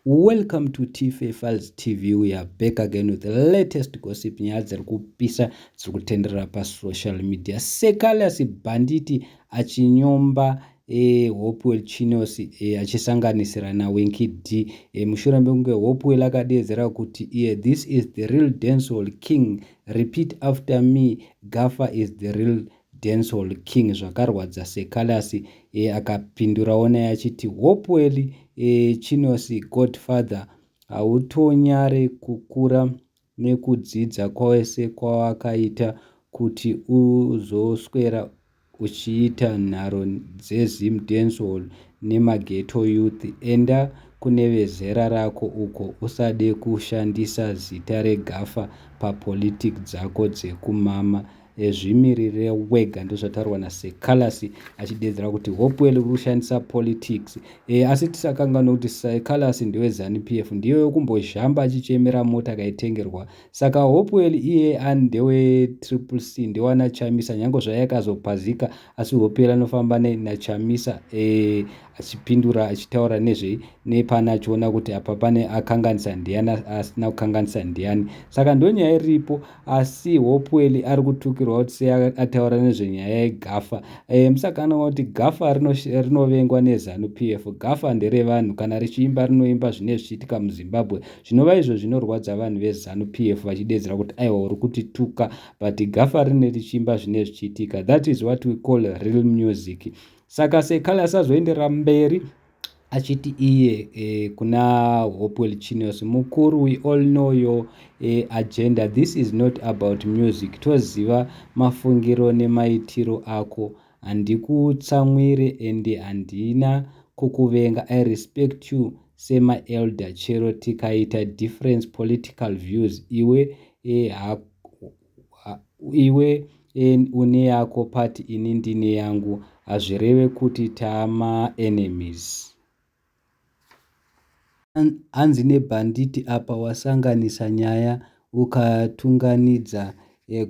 Welcome to Seh Calaz TV. We are back again with the latest gossip nyaya dziri kupisa dziri kutenderera pasocial media. Seh Calaz banditi achinyomba Hopewell chinos achisanganisira naukiti mushure mekunge Hopewell akadeedzera kuti this is the real dancehall king, repeat after me, Gafa is the real dancehall king. Zvakarwadza Seh Calaz akapindurawo naye achiti Hopewell chinos godfather hautonyare kukura nekudzidza kwese kwawakaita kuti uzoswera uchiita nharo dzezimdancehall nemaghetto youth. Enda kune vezera rako uko usade kushandisa zita reGafa papolitiki dzako dzekumama. Zvimirire wega, ndozvataurwa naSeh Calaz achideedzera kuti Hopewell uri kushandisa politics. Asi tisakanganwa kuti Seh Calaz ndiwe ZANU-PF, ndiye wekumbozhamba achichemera mota akaitengerwa. Saka Hopewell iye ndewe Triple C, ndewana Chamisa, nyange zvayakazopazika, asi Hopewell anofamba naChamisa achipindura achitaura nepana achiona kuti apa pane akanganisa ndiani asina kukanganisa ndiani. Saka ndonyaya iripo, asi Hopewell ari kutukirwa kuti sei ataura nezvenyaya yeGafa. Musakanganwa kuti Gafa rinovengwa neZANU-PF. Gafa nderevanhu, kana richiimba rinoimba zvine zvichiitika muZimbabwe. Zvinova izvo zvinorwadza vanhu veZANU-PF vachideedzera kuti aiwa uri kutituka, but Gafa rine richiimba zvine zvichiitika. That is what we call real music. Saka Seh Calaz azoenderera mberi achiti iye kuna Hopewell chinos, mukuru, we all know your agenda, this is not about music. Toziva mafungiro nemaitiro ako, handikutsamwire ende handina kukuvenga. I respect you sema elder, chero tikaita difference political views, iwe une yako party ini ndine yangu, hazvireve kuti tama enemies. Hanzi nebhanditi apa wasanganisa nyaya ukatunganidza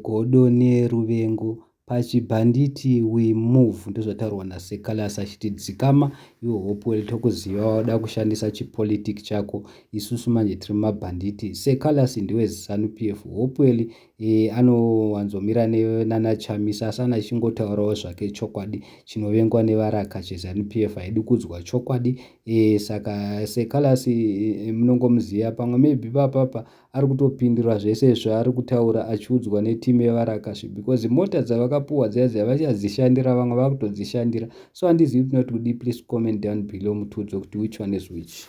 godo neruvengo pachibhanditi we move. Ndozvataurwa naSeh Calaz achiti dzikama iwe Hopewell, tokuziva wada kushandisa chipolitiki chako, isusu manje tiri mabhanditi. Seh Calaz ndiwe ZANU-PF. Hopewell anowanzomira nanaChamisa, asi achingotaurawo zvake chokwadi chinovengwa nevaraka cheZANU-PF, haidi kudzwa chokwadi. Saka Seh Calaz munongomuziva, pamwe maybe papapa ari kutopindura zvese zvaari kutaura achiudzwa netimu yevaraka, because mota dzavakapuhwa dzaidzai vachadzishandira, vamwe vakutodzishandira. So handizivi kuti not kudi. Please comment down below mutiudze kuti which one is which.